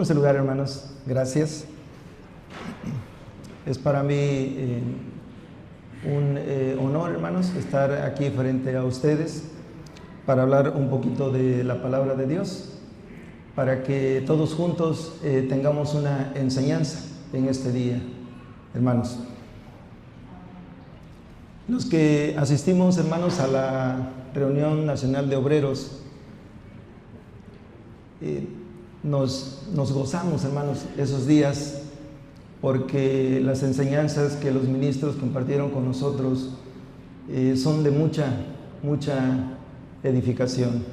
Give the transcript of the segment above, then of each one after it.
Tomemos el lugar, hermanos. Gracias. Es para mí un honor, hermanos, estar aquí frente a ustedes para hablar un poquito de la palabra de Dios, para que todos juntos tengamos una enseñanza en este día, hermanos. Los que asistimos, hermanos, a la Reunión Nacional de Obreros, nos gozamos, hermanos, esos días, porque las enseñanzas que los ministros compartieron con nosotros son de mucha edificación,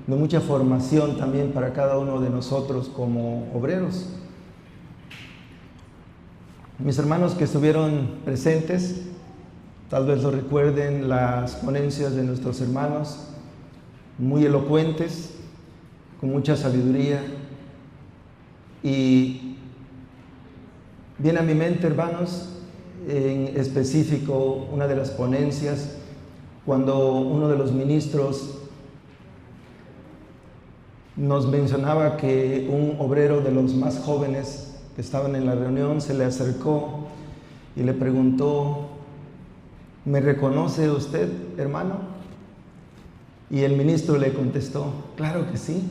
de mucha formación también para cada uno de nosotros como obreros. Mis hermanos que estuvieron presentes, tal vez lo recuerden, las ponencias de nuestros hermanos, muy elocuentes, con mucha sabiduría, y viene a mi mente, hermanos, en específico una de las ponencias, cuando uno de los ministros nos mencionaba que un obrero de los más jóvenes que estaban en la reunión se le acercó y le preguntó: ¿me reconoce usted, hermano? Y el ministro le contestó: claro que sí,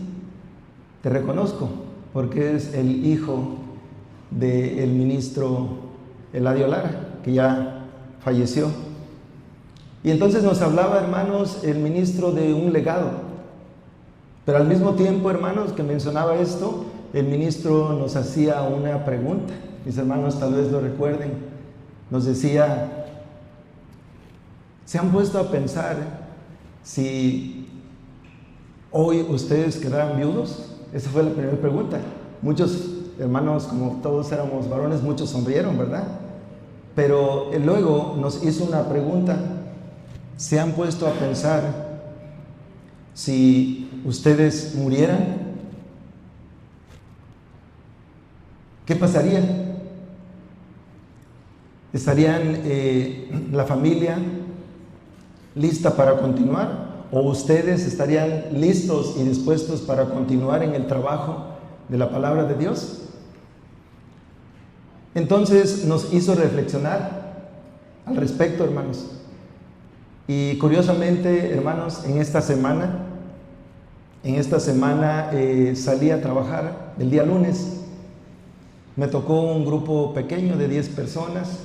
te reconozco, porque eres el hijo del ministro Eladio Lara, que ya falleció. Y entonces nos hablaba, hermanos, el ministro de un legado. Pero al mismo tiempo, hermanos, que mencionaba esto, el ministro nos hacía una pregunta. Mis hermanos tal vez lo recuerden. Nos decía: ¿se han puesto a pensar si hoy ustedes quedaran viudos? Esa fue la primera pregunta. Muchos hermanos, como todos éramos varones, muchos sonrieron, ¿verdad? Pero luego nos hizo una pregunta: ¿se han puesto a pensar si ustedes murieran? ¿Qué pasaría? ¿Estarían la familia lista para continuar? ¿O ustedes estarían listos y dispuestos para continuar en el trabajo de la palabra de Dios? Entonces nos hizo reflexionar al respecto, hermanos. Y curiosamente, hermanos, en esta semana salí a trabajar el día lunes. Me tocó un grupo pequeño de 10 personas.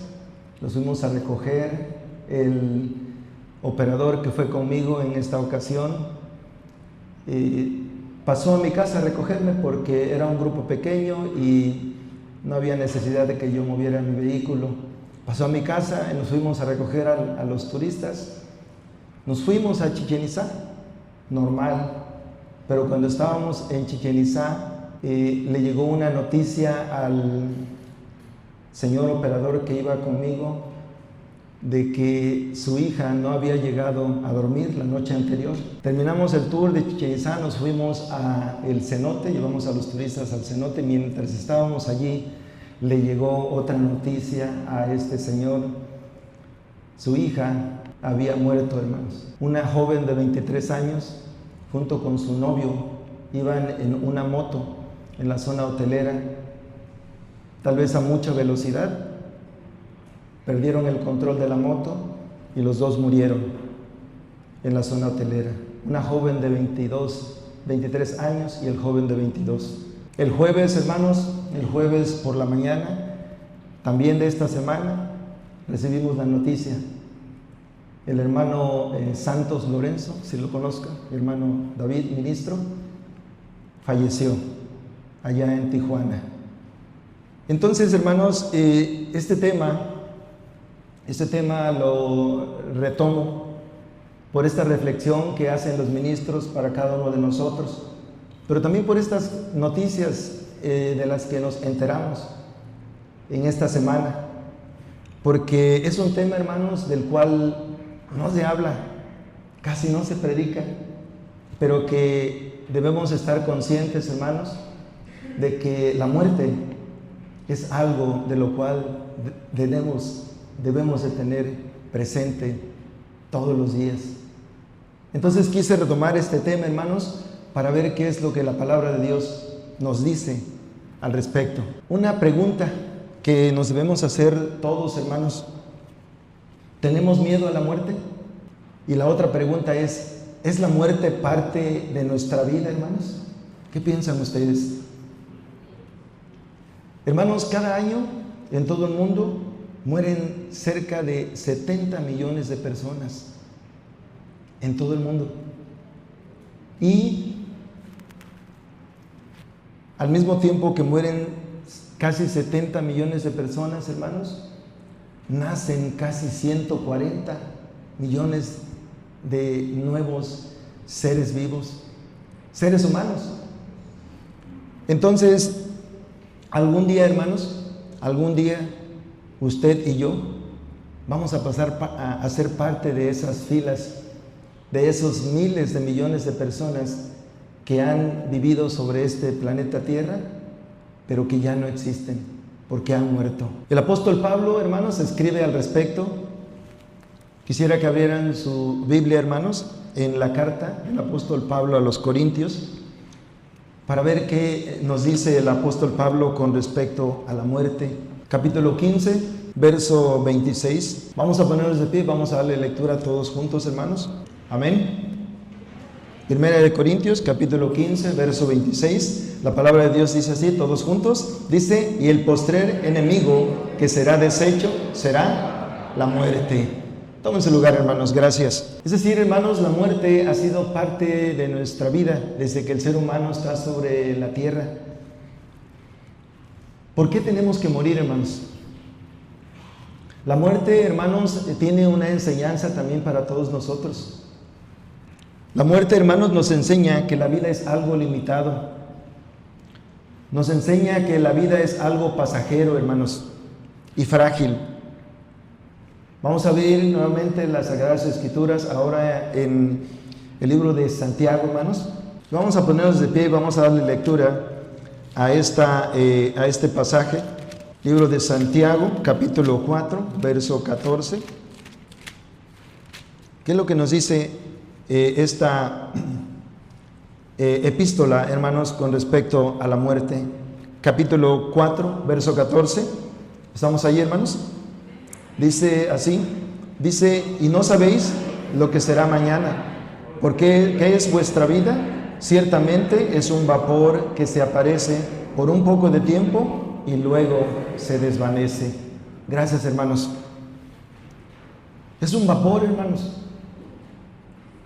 Los fuimos a recoger. El operador que fue conmigo en esta ocasión pasó a mi casa a recogerme porque era un grupo pequeño y no había necesidad de que yo moviera mi vehículo. Pasó a mi casa y nos fuimos a recoger a los turistas. Nos fuimos a Chichén Itzá, normal, pero cuando estábamos en Chichén Itzá le llegó una noticia al señor operador que iba conmigo de que su hija no había llegado a dormir la noche anterior. Terminamos el tour de Chichén Itzá, nos fuimos al cenote, llevamos a los turistas al cenote. Mientras estábamos allí, le llegó otra noticia a este señor: su hija había muerto, hermanos. Una joven de 23 años, junto con su novio, iban en una moto en la zona hotelera, tal vez a mucha velocidad. Perdieron el control de la moto y los dos murieron en la zona hotelera. Una joven de 23 años y el joven de 22. El jueves, hermanos, el jueves por la mañana, también de esta semana, recibimos la noticia. El hermano Santos Lorenzo, si lo conozco, el hermano David, ministro, falleció allá en Tijuana. Entonces, hermanos, este tema lo retomo por esta reflexión que hacen los ministros para cada uno de nosotros, pero también por estas noticias de las que nos enteramos en esta semana, porque es un tema, hermanos, del cual no se habla, casi no se predica, pero que debemos estar conscientes, hermanos, de que la muerte es algo de lo cual debemos de tener presente todos los días. Entonces quise retomar este tema, hermanos, para ver qué es lo que la palabra de Dios nos dice al respecto. Una pregunta que nos debemos hacer todos, hermanos: ¿tenemos miedo a la muerte? Y la otra pregunta ¿es la muerte parte de nuestra vida, hermanos? ¿Qué piensan ustedes? Hermanos, cada año en todo el mundo mueren cerca de 70 millones de personas en todo el mundo. Y al mismo tiempo que mueren casi 70 millones de personas, hermanos, nacen casi 140 millones de nuevos seres vivos, seres humanos. Entonces, algún día, hermanos, algún día usted y yo vamos a pasar a ser parte de esas filas, de esos miles de millones de personas que han vivido sobre este planeta Tierra, pero que ya no existen porque han muerto. El apóstol Pablo, hermanos, escribe al respecto. Quisiera que abrieran su Biblia, hermanos, en la carta del apóstol Pablo a los Corintios, para ver qué nos dice el apóstol Pablo con respecto a la muerte. Capítulo 15, verso 26. Vamos a ponernos de pie, vamos a darle lectura todos juntos, hermanos. Amén. Primera de Corintios, capítulo 15, verso 26. La palabra de Dios dice así, todos juntos. Dice: y el postrer enemigo que será deshecho será la muerte. Tomen su lugar, hermanos, gracias. Es decir, hermanos, la muerte ha sido parte de nuestra vida desde que el ser humano está sobre la tierra. ¿Por qué tenemos que morir, hermanos? La muerte, hermanos, tiene una enseñanza también para todos nosotros. La muerte, hermanos, nos enseña que la vida es algo limitado. Nos enseña que la vida es algo pasajero, hermanos, y frágil. Vamos a ver nuevamente las Sagradas Escrituras ahora en el libro de Santiago, hermanos. Vamos a ponernos de pie y vamos a darle lectura a este pasaje. Libro de Santiago, capítulo 4, verso 14. ¿Qué es lo que nos dice esta epístola, hermanos, con respecto a la muerte? Capítulo 4, verso 14. ¿Estamos ahí, hermanos? Dice así, dice: y no sabéis lo que será mañana, porque ¿qué es vuestra vida? Ciertamente es un vapor que se aparece por un poco de tiempo y luego se desvanece. Gracias, hermanos. Es un vapor, hermanos.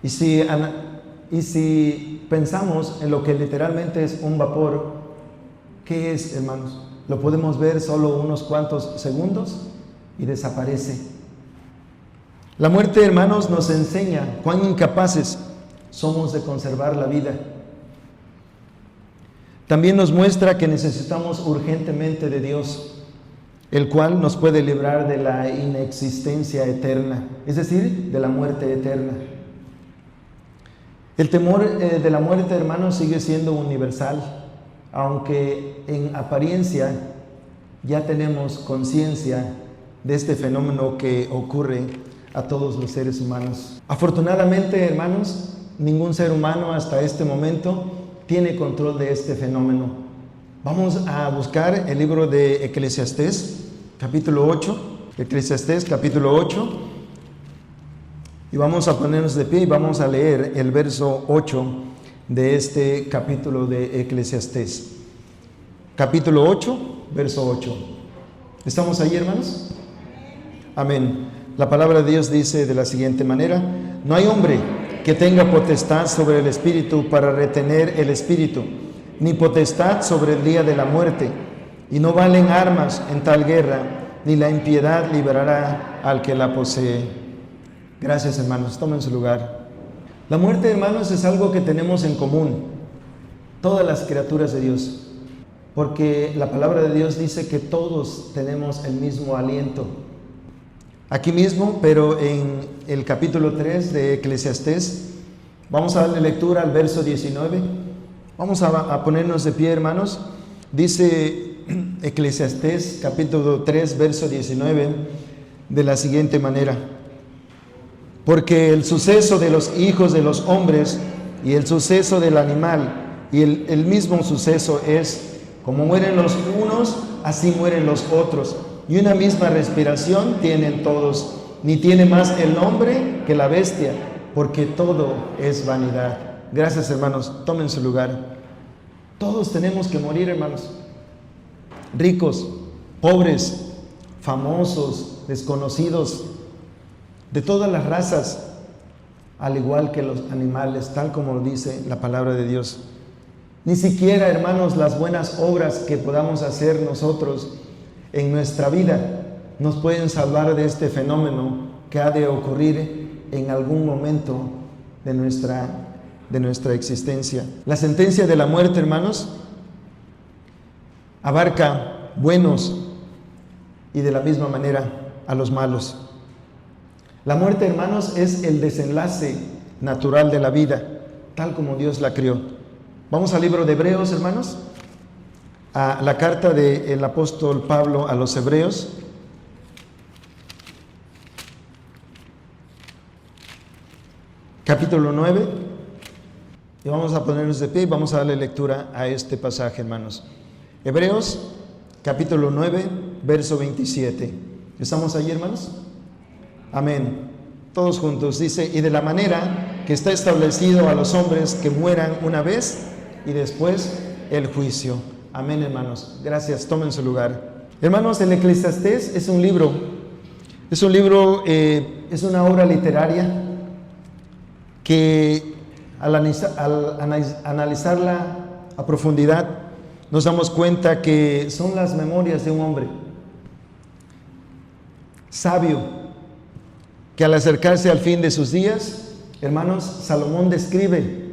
Y si pensamos en lo que literalmente es un vapor, ¿qué es, hermanos? Lo podemos ver solo unos cuantos segundos y desaparece. La muerte, hermanos, nos enseña cuán incapaces somos de conservar la vida. También nos muestra que necesitamos urgentemente de Dios, el cual nos puede librar de la inexistencia eterna, es decir, de la muerte eterna. El temor de la muerte, hermanos, sigue siendo universal, aunque en apariencia ya tenemos conciencia de este fenómeno que ocurre a todos los seres humanos. Afortunadamente, hermanos, ningún ser humano hasta este momento tiene control de este fenómeno. Vamos a buscar el libro de Eclesiastés, capítulo 8, Eclesiastés, capítulo 8, y vamos a ponernos de pie y vamos a leer el verso 8 de este capítulo de Eclesiastés. Capítulo 8, verso 8. ¿Estamos ahí, hermanos? Amén. La palabra de Dios dice de la siguiente manera: no hay hombre que tenga potestad sobre el espíritu para retener el espíritu, ni potestad sobre el día de la muerte, y no valen armas en tal guerra, ni la impiedad librará al que la posee. Gracias, hermanos. Tomen su lugar. La muerte, hermanos, es algo que tenemos en común todas las criaturas de Dios, porque la palabra de Dios dice que todos tenemos el mismo aliento. Aquí mismo, pero en el capítulo 3 de Eclesiastés, vamos a darle lectura al verso 19. Vamos a ponernos de pie, hermanos. Dice Eclesiastés, capítulo 3, verso 19, de la siguiente manera: porque el suceso de los hijos de los hombres y el suceso del animal y el mismo suceso es Como mueren los unos, así mueren los otros. Y una misma respiración tienen todos. Ni tiene más el hombre que la bestia, porque todo es vanidad. Gracias, hermanos. Tomen su lugar. Todos tenemos que morir, hermanos. Ricos, pobres, famosos, desconocidos, de todas las razas, al igual que los animales, tal como lo dice la palabra de Dios. Ni siquiera, hermanos, las buenas obras que podamos hacer nosotros en nuestra vida nos pueden salvar de este fenómeno que ha de ocurrir en algún momento de nuestra existencia. La sentencia de la muerte, hermanos, abarca buenos y de la misma manera a los malos. La muerte, hermanos, es el desenlace natural de la vida, tal como Dios la creó. Vamos al libro de Hebreos, hermanos, a la carta del apóstol Pablo a los Hebreos. Capítulo 9. Y vamos a ponernos de pie y vamos a darle lectura a este pasaje, hermanos. Hebreos, capítulo 9, verso 27. ¿Estamos allí, hermanos? Amén. Todos juntos. Dice, y de la manera que está establecido a los hombres que mueran una vez y después el juicio. Amén, hermanos. Gracias. Tomen su lugar. Hermanos, el Eclesiastés es un libro, es una obra literaria que al analizarla a profundidad nos damos cuenta que son las memorias de un hombre sabio que al acercarse al fin de sus días, hermanos, Salomón describe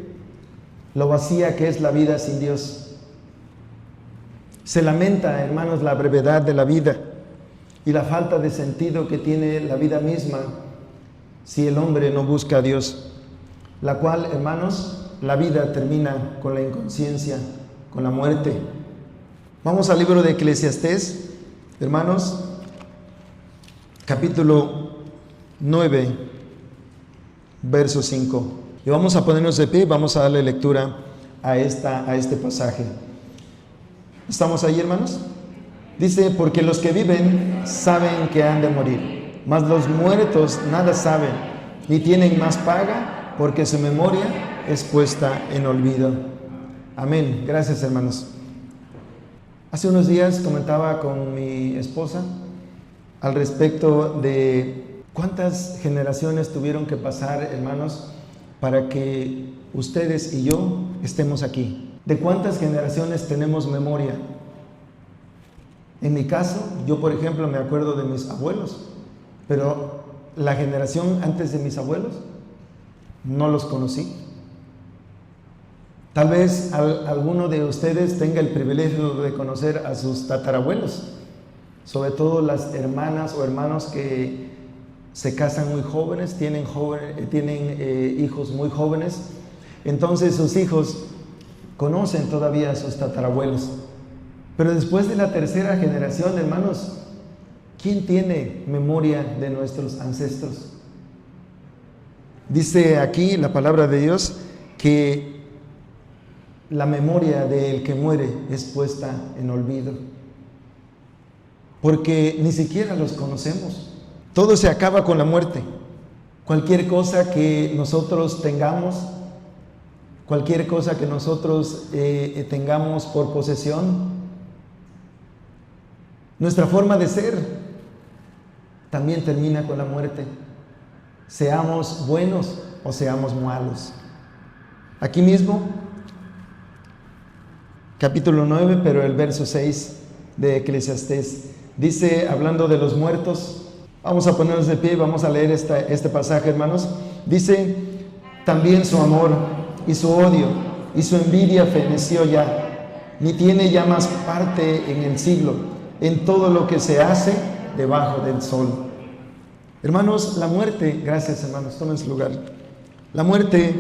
lo vacía que es la vida sin Dios. Se lamenta, hermanos, la brevedad de la vida y la falta de sentido que tiene la vida misma si el hombre no busca a Dios. La cual, hermanos, la vida termina con la inconsciencia, con la muerte. Vamos al libro de Eclesiastés, hermanos, capítulo 9, verso 5. Y vamos a ponernos de pie y vamos a darle lectura a este pasaje. ¿Estamos ahí, hermanos? Dice, porque los que viven saben que han de morir, mas los muertos nada saben, ni tienen más paga, porque su memoria es puesta en olvido. Amén. Gracias, hermanos. Hace unos días comentaba con mi esposa al respecto de cuántas generaciones tuvieron que pasar, hermanos, para que ustedes y yo estemos aquí. ¿De cuántas generaciones tenemos memoria? En mi caso, yo por ejemplo me acuerdo de mis abuelos, pero la generación antes de mis abuelos no los conocí. Tal vez alguno de ustedes tenga el privilegio de conocer a sus tatarabuelos, sobre todo las hermanas o hermanos que se casan muy jóvenes, tienen hijos muy jóvenes, entonces sus hijos conocen todavía a sus tatarabuelos. Pero después de la tercera generación, hermanos, ¿quién tiene memoria de nuestros ancestros? Dice aquí la palabra de Dios que la memoria del que muere es puesta en olvido, porque ni siquiera los conocemos. Todo se acaba con la muerte. Cualquier cosa que nosotros tengamos, cualquier cosa que nosotros tengamos por posesión, nuestra forma de ser también termina con la muerte. Seamos buenos o seamos malos. Aquí mismo, capítulo 9, pero el verso 6 de Eclesiastés, dice, hablando de los muertos, vamos a ponernos de pie y vamos a leer este pasaje, hermanos. Dice, también su amor y su odio y su envidia feneció ya, ni tiene ya más parte en el siglo, en todo lo que se hace debajo del sol. Hermanos, la muerte, gracias hermanos, tomen su lugar. La muerte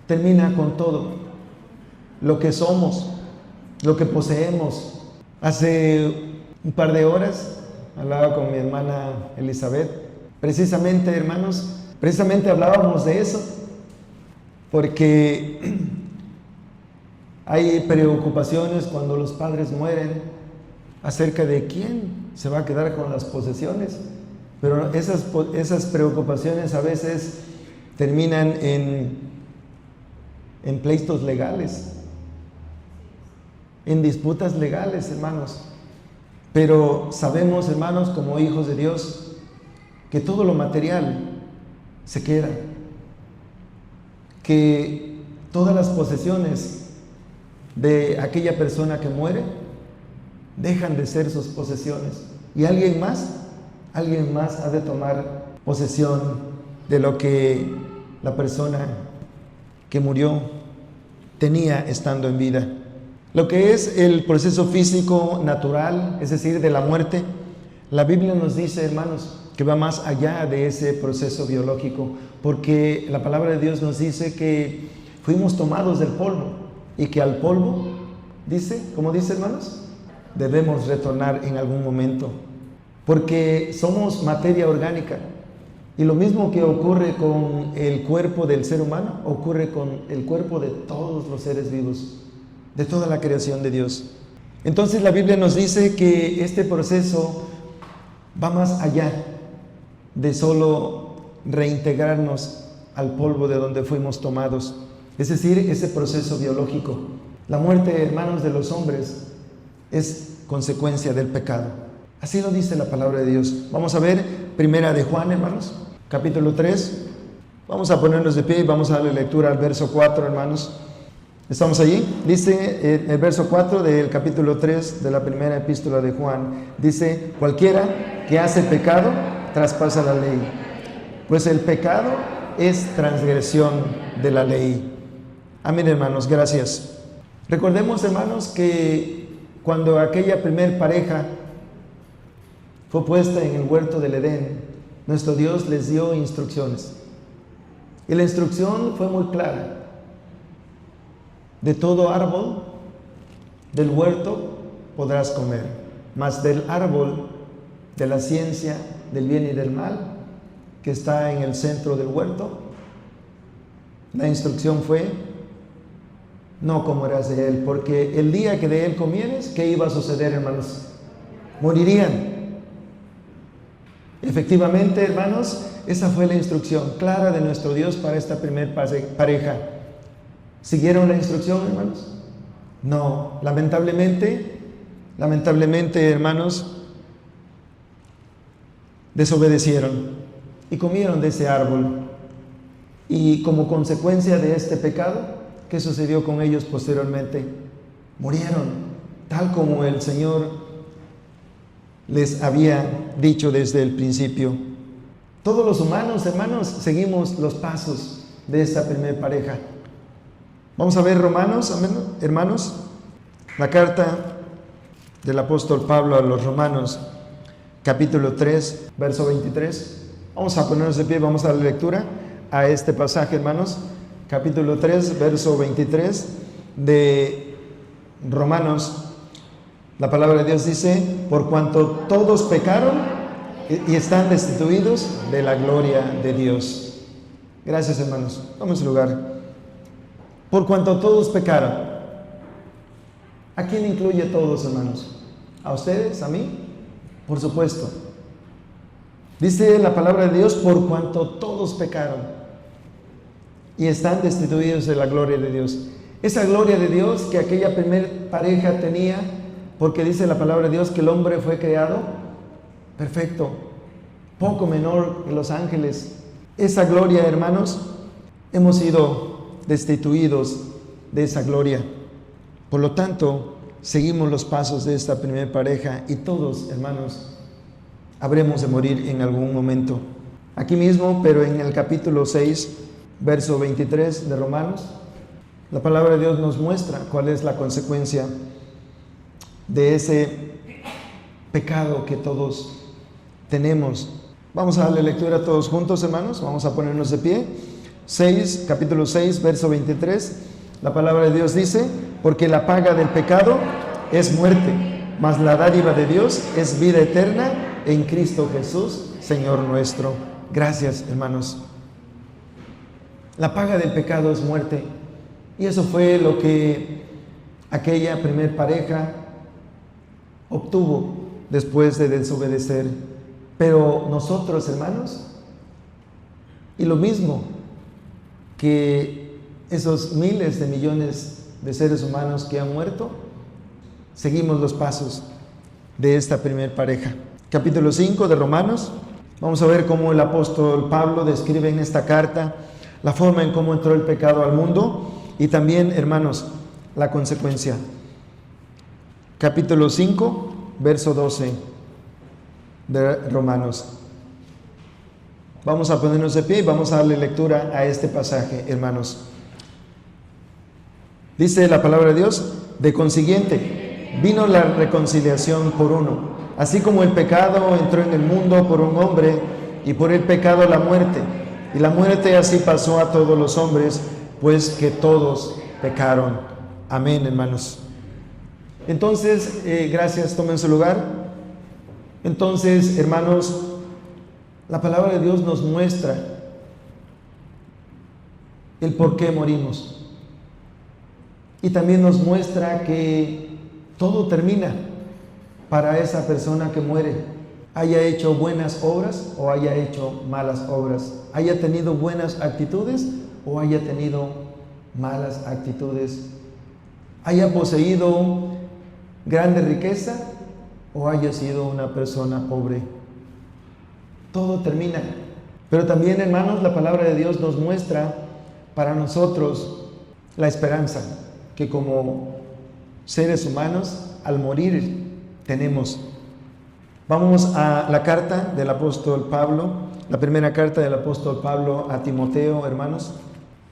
termina con todo lo que somos, lo que poseemos. Hace un par de horas hablaba con mi hermana Elizabeth, precisamente, hermanos, hablábamos de eso, porque Hay preocupaciones cuando los padres mueren acerca de quién se va a quedar con las posesiones. Pero esas preocupaciones a veces terminan en pleitos legales, en disputas legales, hermanos. Pero sabemos, hermanos, como hijos de Dios, que todo lo material se queda, que todas las posesiones de aquella persona que muere dejan de ser sus posesiones y alguien más ha de tomar posesión de lo que la persona que murió tenía estando en vida. Lo que es el proceso físico natural, es decir, de la muerte, la Biblia nos dice, hermanos, que va más allá de ese proceso biológico, porque la palabra de Dios nos dice que fuimos tomados del polvo y que al polvo, dice, ¿cómo dice, hermanos? Debemos retornar en algún momento, porque somos materia orgánica. Y lo mismo que ocurre con el cuerpo del ser humano, ocurre con el cuerpo de todos los seres vivos, de toda la creación de Dios. Entonces la Biblia nos dice que este proceso va más allá de solo reintegrarnos al polvo de donde fuimos tomados, es decir, ese proceso biológico. La muerte, hermanos, de los hombres es consecuencia del pecado. Así lo dice la palabra de Dios. Vamos a ver Primera de Juan, hermanos, capítulo 3. Vamos a ponernos de pie y vamos a darle lectura al verso 4, hermanos. ¿Estamos allí? Dice el verso 4 del capítulo 3 de la primera epístola de Juan. Dice, cualquiera que hace pecado traspasa la ley, pues el pecado es transgresión de la ley. Amén, hermanos, gracias. Recordemos, hermanos, que cuando aquella primer pareja fue puesta en el huerto del Edén, nuestro Dios les dio instrucciones. Y la instrucción fue muy clara. De todo árbol del huerto podrás comer, mas del árbol de la ciencia del bien y del mal, que está en el centro del huerto, la instrucción fue, no comerás de él, porque el día que de él comieres, ¿qué iba a suceder, hermanos? Morirían. Efectivamente, hermanos, esa fue la instrucción clara de nuestro Dios para esta primer pareja. ¿Siguieron la instrucción, hermanos? No, lamentablemente, hermanos, desobedecieron y comieron de ese árbol. Y como consecuencia de este pecado, ¿qué sucedió con ellos posteriormente? Murieron, tal como el Señor les había dicho desde el principio. Todos los humanos, hermanos, seguimos los pasos de esta primer pareja. Vamos a ver Romanos, hermanos, la carta del apóstol Pablo a los Romanos, capítulo 3, verso 23. Vamos a ponernos de pie, vamos a dar lectura a este pasaje, hermanos. Capítulo 3, verso 23 de Romanos. La palabra de Dios dice, por cuanto todos pecaron y están destituidos de la gloria de Dios. Gracias, hermanos. Vamos a lugar. Por cuanto todos pecaron. ¿A quién incluye todos, hermanos? ¿A ustedes? ¿A mí? Por supuesto. Dice la palabra de Dios, por cuanto todos pecaron y están destituidos de la gloria de Dios. Esa gloria de Dios que aquella primer pareja tenía, porque dice la palabra de Dios que el hombre fue creado perfecto, poco menor que los ángeles. Esa gloria, hermanos, hemos sido destituidos de esa gloria. Por lo tanto, seguimos los pasos de esta primera pareja y todos, hermanos, habremos de morir en algún momento. Aquí mismo, pero en el capítulo 6, verso 23 de Romanos, la palabra de Dios nos muestra cuál es la consecuencia de ese pecado que todos tenemos. Vamos a darle lectura todos juntos, hermanos. Vamos a ponernos de pie. Capítulo 6, verso 23. La palabra de Dios dice, porque la paga del pecado es muerte, mas la dádiva de Dios es vida eterna en Cristo Jesús, Señor nuestro. Gracias, hermanos. La paga del pecado es muerte. Y eso fue lo que aquella primer pareja obtuvo después de desobedecer. Pero nosotros, hermanos, y lo mismo que esos miles de millones de seres humanos que han muerto, seguimos los pasos de esta primer pareja. Capítulo 5 de Romanos. Vamos a ver cómo el apóstol Pablo describe en esta carta la forma en cómo entró el pecado al mundo y también, hermanos, la consecuencia. Capítulo 5, verso 12 de Romanos. Vamos a ponernos de pie y vamos a darle lectura a este pasaje, hermanos. Dice la palabra de Dios: de consiguiente, vino la reconciliación por uno, así como el pecado entró en el mundo por un hombre, y por el pecado la muerte. Y la muerte así pasó a todos los hombres, pues que todos pecaron. Amén, hermanos. Entonces, gracias, tomen su lugar. Entonces, hermanos, la palabra de Dios nos muestra el por qué morimos. Y también nos muestra que todo termina para esa persona que muere, haya hecho buenas obras o haya hecho malas obras, haya tenido buenas actitudes o haya tenido malas actitudes, haya poseído grande riqueza o haya sido una persona pobre. Todo termina. Pero también, hermanos, la palabra de Dios nos muestra para nosotros la esperanza que como seres humanos al morir tenemos. Vamos a la carta del apóstol Pablo, la primera carta del apóstol Pablo a Timoteo, hermanos,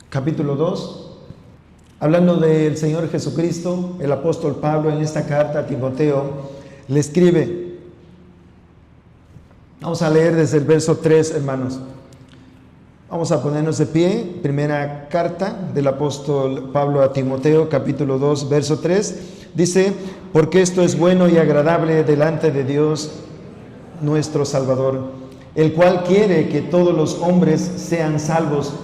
capítulo 2. Hablando del Señor Jesucristo, el apóstol Pablo en esta carta a Timoteo le escribe. Vamos a leer desde el verso 3, hermanos. Vamos a ponernos de pie. Primera carta del apóstol Pablo a Timoteo, capítulo 2, verso 3. Dice: porque esto es bueno y agradable delante de Dios nuestro Salvador, el cual quiere que todos los hombres sean salvos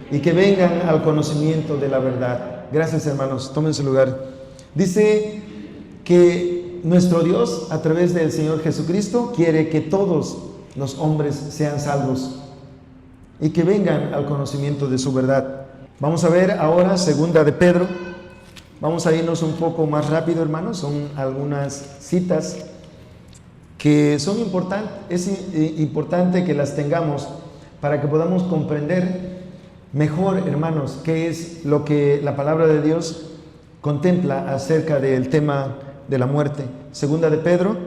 y que vengan al conocimiento de la verdad. Gracias, hermanos, tomen su lugar. Dice que nuestro Dios, a través del Señor Jesucristo, quiere que todos los hombres sean salvos y que vengan al conocimiento de su verdad. Vamos a ver ahora segunda de Pedro. Vamos a irnos un poco más rápido, hermanos. Son algunas citas que son importantes. Es importante que las tengamos para que podamos comprender mejor, hermanos, qué es lo que la palabra de Dios contempla acerca del tema de la muerte. Segunda de Pedro,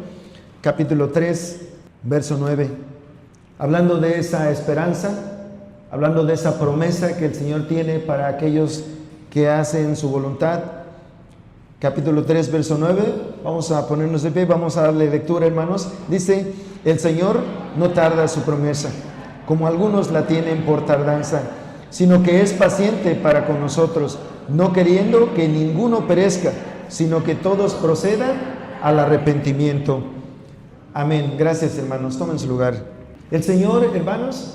capítulo 3, verso 9. Hablando de esa esperanza, hablando de esa promesa que el Señor tiene para aquellos que hacen su voluntad. Capítulo 3, verso 9. Vamos a ponernos de pie, vamos a darle lectura, hermanos. Dice: el Señor no tarda su promesa, como algunos la tienen por tardanza, sino que es paciente para con nosotros, no queriendo que ninguno perezca, sino que todos procedan al arrepentimiento. Amén. Gracias, hermanos. Tomen su lugar. El Señor, hermanos,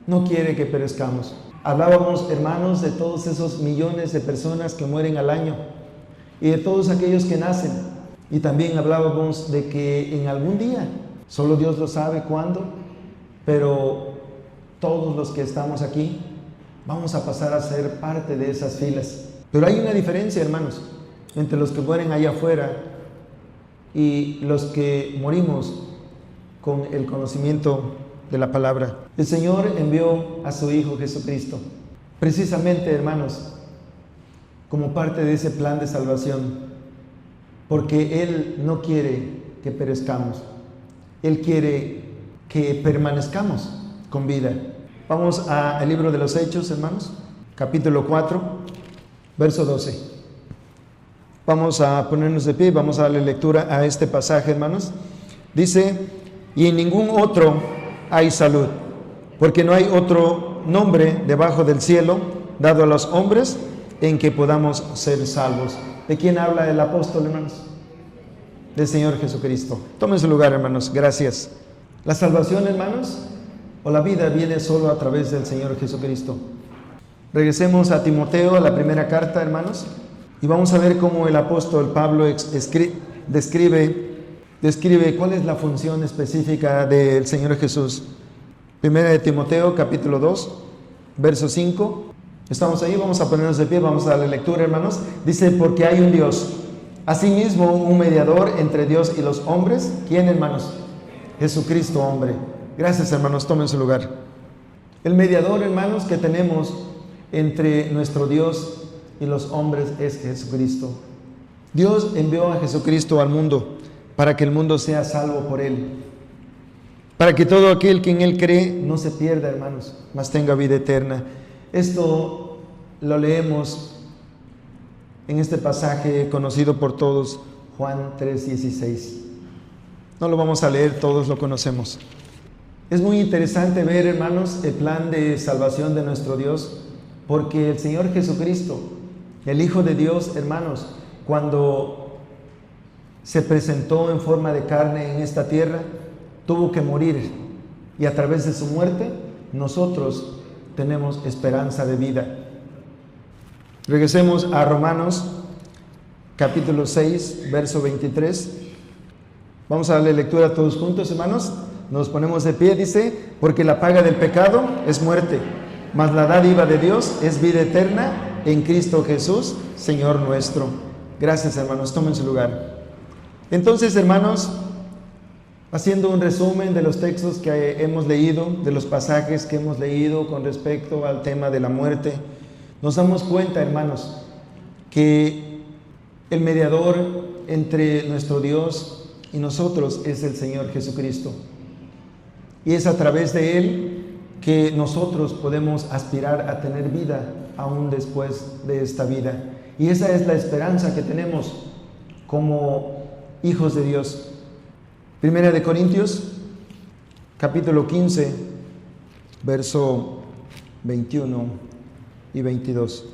no quiere que perezcamos. Hablábamos, hermanos, de todos esos millones de personas que mueren al año y de todos aquellos que nacen. Y también hablábamos de que en algún día, solo Dios lo sabe cuándo, pero todos los que estamos aquí vamos a pasar a ser parte de esas filas. Pero hay una diferencia, hermanos, entre los que mueren allá afuera y los que morimos con el conocimiento de la palabra. El Señor envió a su Hijo Jesucristo, precisamente, hermanos, como parte de ese plan de salvación, porque Él no quiere que perezcamos, Él quiere que permanezcamos con vida. Vamos al libro de los Hechos, hermanos, capítulo 4, verso 12. Vamos a ponernos de pie, vamos a darle lectura a este pasaje, hermanos. Dice: y en ningún otro hay salud, porque no hay otro nombre debajo del cielo dado a los hombres en que podamos ser salvos. ¿De quién habla el apóstol, hermanos? Del Señor Jesucristo. Tomen su lugar, hermanos. Gracias. La salvación, hermanos, o la vida viene solo a través del Señor Jesucristo. Regresemos a Timoteo, a la primera carta, hermanos. Y vamos a ver cómo el apóstol Pablo describe cuál es la función específica del Señor Jesús. Primera de Timoteo, capítulo 2, verso 5. Estamos ahí, vamos a ponernos de pie, vamos a darle lectura, hermanos. Dice, porque hay un Dios, asimismo un mediador entre Dios y los hombres. ¿Quién, hermanos? Jesucristo, hombre. Gracias, hermanos, tomen su lugar. El mediador, hermanos, que tenemos entre nuestro Dios y los hombres es Jesucristo. Dios envió a Jesucristo al mundo para que el mundo sea salvo por Él, para que todo aquel que en Él cree no se pierda, hermanos, mas tenga vida eterna. Esto lo leemos en este pasaje conocido por todos, Juan 3:16. No lo vamos a leer, todos lo conocemos. Es muy interesante ver, hermanos, el plan de salvación de nuestro Dios, porque el Señor Jesucristo, el Hijo de Dios, hermanos, cuando se presentó en forma de carne en esta tierra, tuvo que morir, y a través de su muerte nosotros tenemos esperanza de vida. Regresemos a Romanos capítulo 6, verso 23. Vamos a darle lectura a todos juntos, hermanos. Nos ponemos de pie, dice, porque la paga del pecado es muerte, mas la dádiva de Dios es vida eterna en Cristo Jesús, Señor nuestro. Gracias, hermanos, tomen su lugar. Entonces, hermanos, haciendo un resumen de los textos que hemos leído, de los pasajes que hemos leído con respecto al tema de la muerte, nos damos cuenta, hermanos, que el mediador entre nuestro Dios y nosotros es el Señor Jesucristo. Y es a través de Él que nosotros podemos aspirar a tener vida aún después de esta vida. Y esa es la esperanza que tenemos como hijos de Dios. Primera de Corintios, capítulo 15, verso 21 y 22.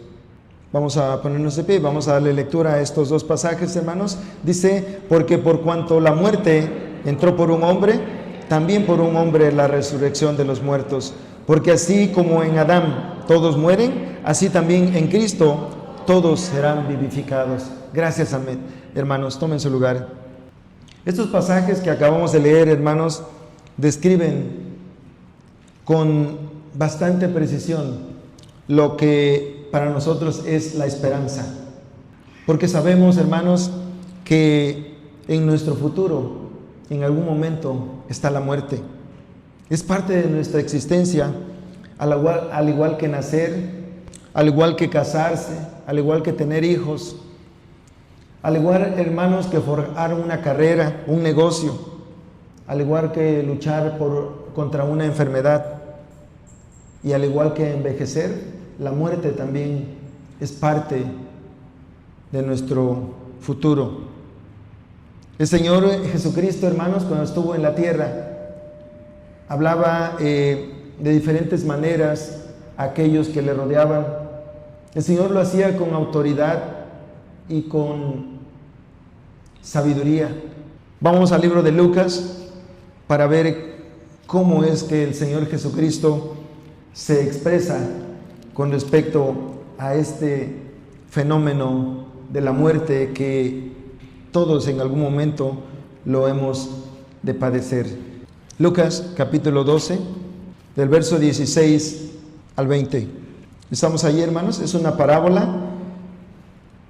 Vamos a ponernos de pie, vamos a darle lectura a estos dos pasajes, hermanos. Dice, porque por cuanto la muerte entró por un hombre, también por un hombre la resurrección de los muertos. Porque así como en Adán todos mueren, así también en Cristo todos serán vivificados. Gracias, amén. Hermanos, tomen su lugar. Estos pasajes que acabamos de leer, hermanos, describen con bastante precisión lo que para nosotros es la esperanza. Porque sabemos, hermanos, que en nuestro futuro, en algún momento, está la muerte. Es parte de nuestra existencia, al igual que nacer, al igual que casarse, al igual que tener hijos, al igual, hermanos, que forjar una carrera, un negocio, al igual que luchar contra una enfermedad, y al igual que envejecer, la muerte también es parte de nuestro futuro. El Señor Jesucristo, hermanos, cuando estuvo en la tierra, hablaba de diferentes maneras a aquellos que le rodeaban. El Señor lo hacía con autoridad y con sabiduría. Vamos al libro de Lucas para ver cómo es que el Señor Jesucristo se expresa con respecto a este fenómeno de la muerte que todos en algún momento lo hemos de padecer. Lucas capítulo 12, del verso 16 al 20. ¿Estamos ahí, hermanos? Es una parábola.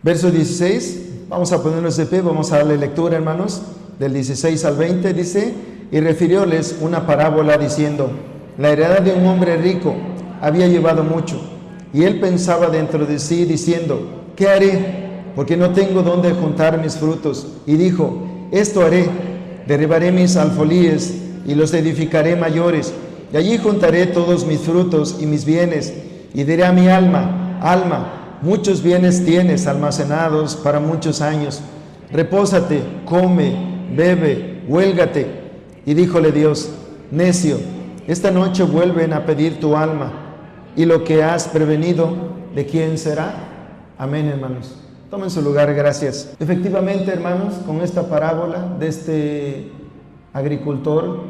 Verso 16, vamos a ponernos de pie, vamos a darle lectura, hermanos, del 16 al 20, dice, y refirióles una parábola diciendo, la heredad de un hombre rico había llevado mucho, y él pensaba dentro de sí, diciendo, ¿qué haré? Porque no tengo dónde juntar mis frutos. Y dijo, esto haré, derribaré mis alfolíes y los edificaré mayores, y allí juntaré todos mis frutos y mis bienes, y diré a mi alma, alma, muchos bienes tienes almacenados para muchos años, repósate, come, bebe, huélgate. Y díjole Dios, necio, esta noche vuelven a pedir tu alma, y lo que has prevenido, ¿de quién será? Amén, hermanos. Tomen su lugar, gracias. Efectivamente, hermanos, con esta parábola de este agricultor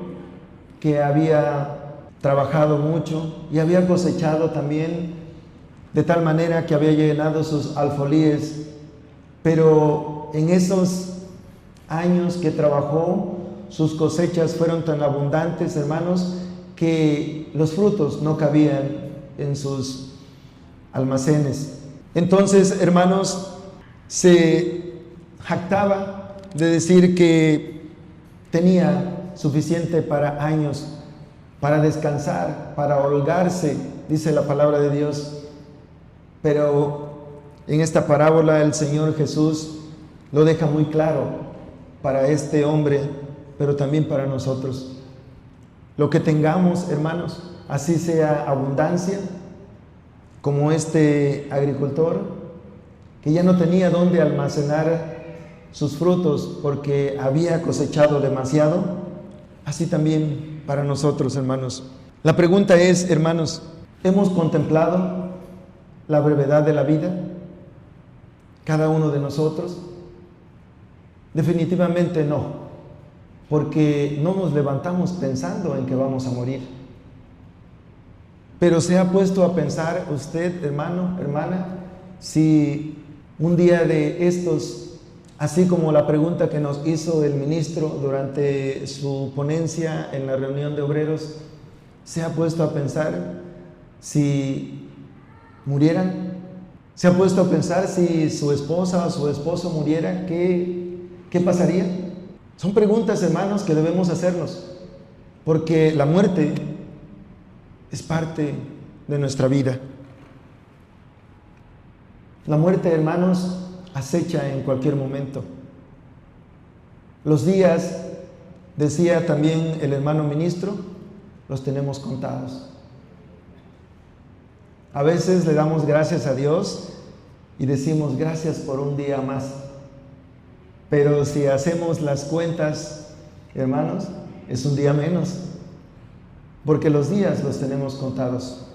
que había trabajado mucho y había cosechado también de tal manera que había llenado sus alfolíes pero en esos años que trabajó, sus cosechas fueron tan abundantes, hermanos, que los frutos no cabían en sus almacenes. Entonces, hermanos, se jactaba de decir que tenía suficiente para años, para descansar, para holgarse, dice la palabra de Dios. Pero en esta parábola el Señor Jesús lo deja muy claro para este hombre, pero también para nosotros. Lo que tengamos, hermanos, así sea abundancia, como este agricultor que ya no tenía dónde almacenar sus frutos porque había cosechado demasiado, así también para nosotros, hermanos. La pregunta es, hermanos, ¿hemos contemplado la brevedad de la vida? Cada uno de nosotros. Definitivamente no, porque no nos levantamos pensando en que vamos a morir. Pero se ha puesto a pensar usted, hermano, hermana, si un día de estos, así como la pregunta que nos hizo el ministro durante su ponencia en la reunión de obreros, se ha puesto a pensar si murieran, se ha puesto a pensar si su esposa o su esposo muriera, ¿qué pasaría? Son preguntas, hermanos, que debemos hacernos, porque la muerte es parte de nuestra vida. La muerte, hermanos, acecha en cualquier momento. Los días, decía también el hermano ministro, los tenemos contados. A veces le damos gracias a Dios y decimos gracias por un día más. Pero si hacemos las cuentas, hermanos, es un día menos, porque los días los tenemos contados.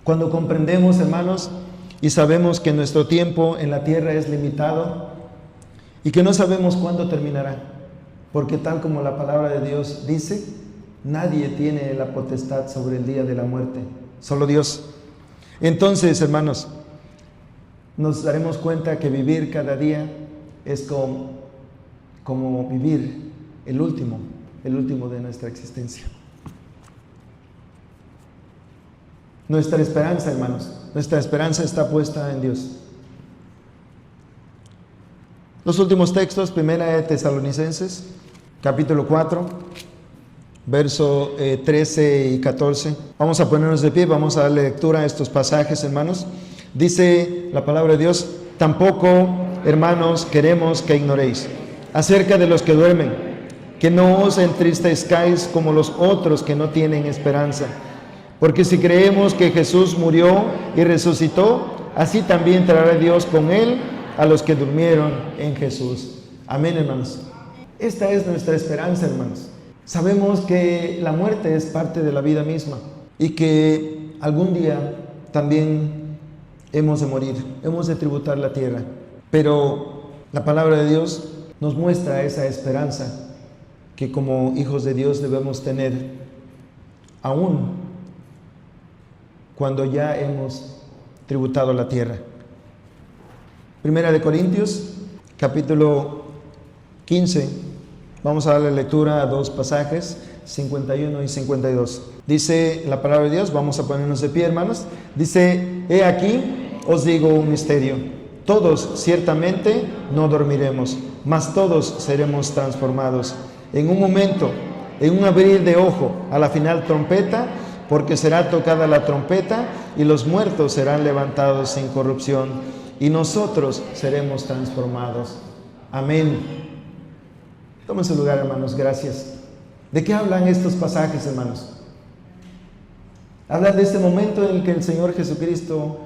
Cuando comprendemos, hermanos, y sabemos que nuestro tiempo en la tierra es limitado y que no sabemos cuándo terminará, porque tal como la palabra de Dios dice, nadie tiene la potestad sobre el día de la muerte, solo Dios. Entonces, hermanos, nos daremos cuenta que vivir cada día es como vivir el último de nuestra existencia. Nuestra esperanza, hermanos, nuestra esperanza está puesta en Dios. Los últimos textos, Primera de Tesalonicenses, capítulo 4, verso 13 y 14. Vamos a ponernos de pie, vamos a darle lectura a estos pasajes, hermanos. Dice la palabra de Dios: tampoco, hermanos, queremos que ignoréis acerca de los que duermen, que no os entristezcáis como los otros que no tienen esperanza. Porque si creemos que Jesús murió y resucitó, así también traerá Dios con él a los que durmieron en Jesús. Amén, hermanos. Esta es nuestra esperanza, hermanos. Sabemos que la muerte es parte de la vida misma y que algún día también hemos de morir, hemos de tributar la tierra. Pero la palabra de Dios nos muestra esa esperanza que como hijos de Dios debemos tener aún cuando ya hemos tributado la tierra. Primera de Corintios, capítulo 15. Vamos a darle lectura a dos pasajes, 51 y 52. Dice la palabra de Dios, vamos a ponernos de pie, hermanos. Dice: he aquí, os digo un misterio. Todos ciertamente no dormiremos, mas todos seremos transformados. En un momento, en un abrir de ojo, a la final trompeta, porque será tocada la trompeta y los muertos serán levantados sin corrupción y nosotros seremos transformados. Amén. Tomen su lugar, hermanos, gracias. ¿De qué hablan estos pasajes, hermanos? Hablan de este momento en el que el Señor Jesucristo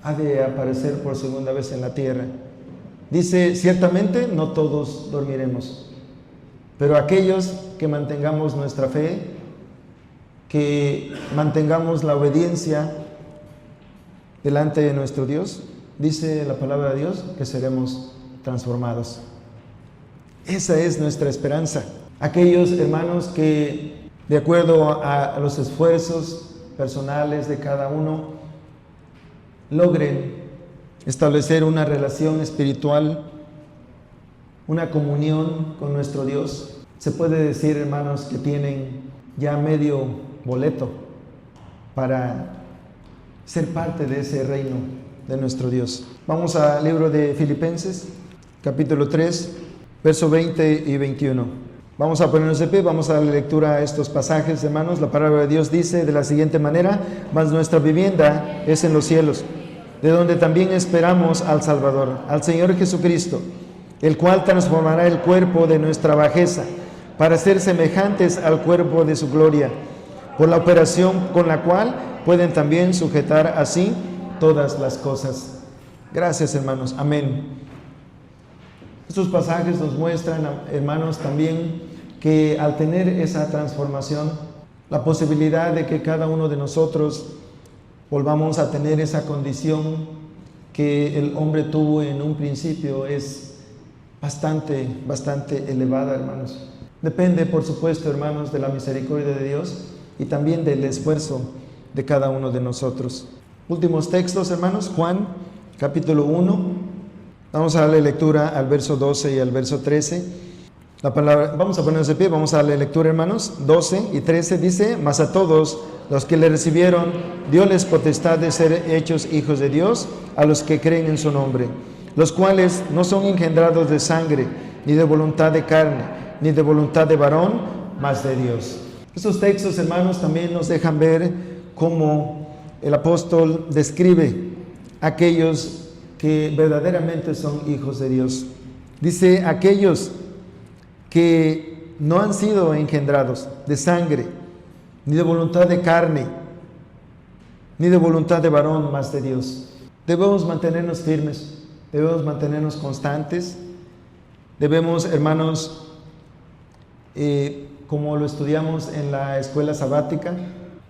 ha de aparecer por segunda vez en la tierra. Dice: ciertamente no todos dormiremos, pero aquellos que mantengamos nuestra fe, que mantengamos la obediencia delante de nuestro Dios, dice la palabra de Dios que seremos transformados. Esa es nuestra esperanza. Aquellos hermanos que, de acuerdo a los esfuerzos personales de cada uno, logren establecer una relación espiritual, una comunión con nuestro Dios. Se puede decir, hermanos, que tienen ya medio boleto para ser parte de ese reino de nuestro Dios. Vamos al libro de Filipenses, capítulo 3, verso 20 y 21. Vamos a ponernos de pie, vamos a darle lectura a estos pasajes, hermanos. La palabra de Dios dice de la siguiente manera: mas nuestra vivienda es en los cielos, de donde también esperamos al Salvador, al Señor Jesucristo, el cual transformará el cuerpo de nuestra bajeza para ser semejantes al cuerpo de su gloria, por la operación con la cual pueden también sujetar así todas las cosas. Gracias, hermanos. Amén. Estos pasajes nos muestran, hermanos, también que al tener esa transformación, la posibilidad de que cada uno de nosotros volvamos a tener esa condición que el hombre tuvo en un principio es bastante elevada, hermanos. Depende, por supuesto, hermanos, de la misericordia de Dios y también del esfuerzo de cada uno de nosotros. Últimos textos, hermanos. Juan, capítulo 1. Vamos a darle lectura al verso 12 y al verso 13. La palabra, vamos a ponernos de pie, vamos a darle lectura, hermanos. 12 y 13 dice: mas a todos los que le recibieron, dióles potestad de ser hechos hijos de Dios, a los que creen en su nombre, los cuales no son engendrados de sangre, ni de voluntad de carne, ni de voluntad de varón, mas de Dios. Estos textos, hermanos, también nos dejan ver cómo el apóstol describe a aquellos que verdaderamente son hijos de Dios. Dice: aquellos que no han sido engendrados de sangre, ni de voluntad de carne, ni de voluntad de varón, mas de Dios. Debemos mantenernos firmes, debemos mantenernos constantes, debemos, hermanos, como lo estudiamos en la escuela sabática,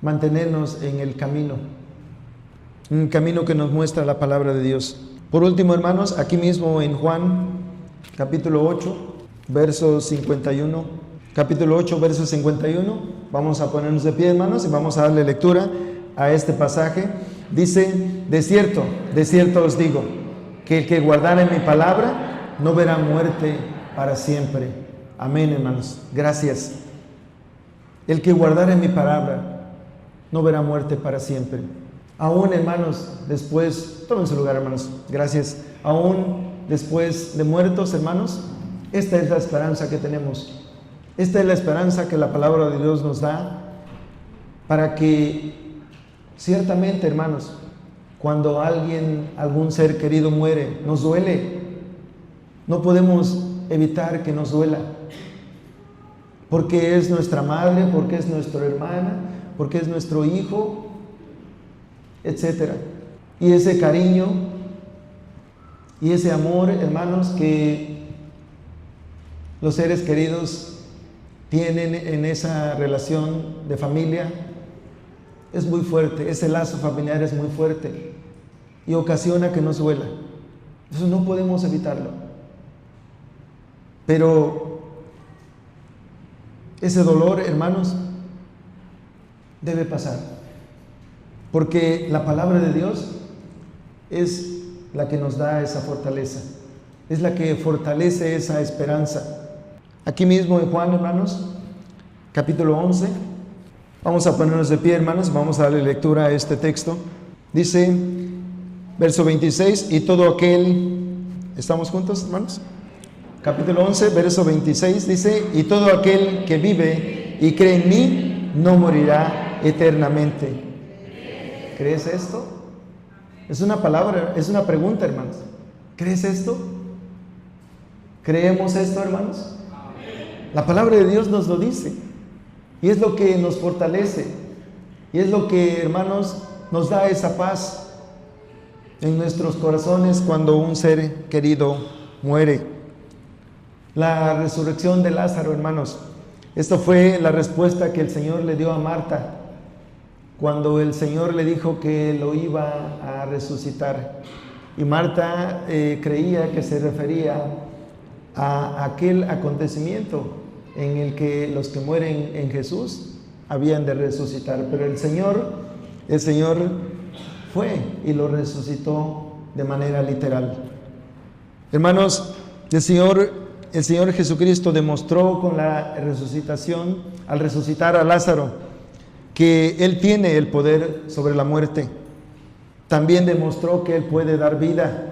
mantenernos en el camino que nos muestra la palabra de Dios. Por último, hermanos, aquí mismo en Juan, capítulo 8, verso 51, capítulo 8, verso 51, vamos a ponernos de pie, hermanos, y vamos a darle lectura a este pasaje. Dice: de cierto os digo, que el que guardare mi palabra no verá muerte para siempre. Amén, hermanos. Gracias. El que guardare mi palabra no verá muerte para siempre. Aún, hermanos, después, tomen su lugar, hermanos. Gracias. Aún después de muertos, hermanos, esta es la esperanza que tenemos. Esta es la esperanza que la palabra de Dios nos da para que ciertamente, hermanos, cuando algún ser querido muere, nos duele. No podemos evitar que nos duela, porque es nuestra madre, porque es nuestra hermana, porque es nuestro hijo, etcétera. Y ese cariño y ese amor, hermanos, que los seres queridos tienen en esa relación de familia es muy fuerte. Ese lazo familiar es muy fuerte y ocasiona que nos duela. Eso no podemos evitarlo. Pero ese dolor, hermanos, debe pasar, porque la palabra de Dios es la que nos da esa fortaleza, es la que fortalece esa esperanza. Aquí mismo en Juan, hermanos, capítulo 11, vamos a ponernos de pie, hermanos, vamos a darle lectura a este texto. Dice, verso 26, y todo aquel, ¿estamos juntos, hermanos? Capítulo 11, verso 26 dice: y todo aquel que vive y cree en mí no morirá eternamente. ¿Crees esto? Es una palabra, es una pregunta, hermanos. ¿Crees esto? ¿Creemos esto, hermanos? La palabra de Dios nos lo dice y es lo que nos fortalece y es lo que, hermanos, nos da esa paz en nuestros corazones cuando un ser querido muere. La resurrección de Lázaro, hermanos, esto fue la respuesta que el Señor le dio a Marta cuando el Señor le dijo que lo iba a resucitar. Y Marta creía que se refería a aquel acontecimiento en el que los que mueren en Jesús habían de resucitar. Pero el Señor fue y lo resucitó de manera literal. Hermanos, el Señor Jesucristo demostró con la resucitación, al resucitar a Lázaro, que Él tiene el poder sobre la muerte. También demostró que Él puede dar vida.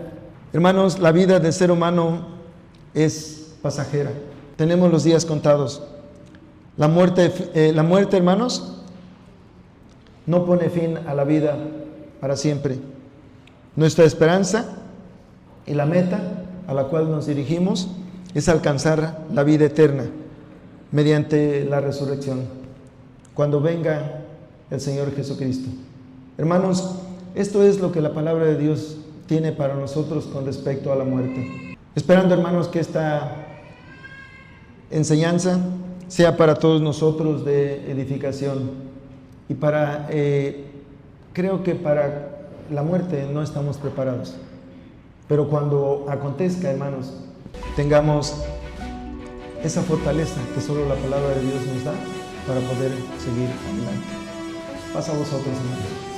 Hermanos, la vida del ser humano es pasajera. Tenemos los días contados. La muerte, hermanos, no pone fin a la vida para siempre. Nuestra esperanza y la meta a la cual nos dirigimos es alcanzar la vida eterna mediante la resurrección, cuando venga el Señor Jesucristo. Hermanos, esto es lo que la palabra de Dios tiene para nosotros con respecto a la muerte. Esperando, hermanos, que esta enseñanza sea para todos nosotros de edificación. Y creo que para la muerte no estamos preparados. Pero cuando acontezca, hermanos, tengamos esa fortaleza que solo la palabra de Dios nos da para poder seguir adelante. Pasa a vosotros, hermanos.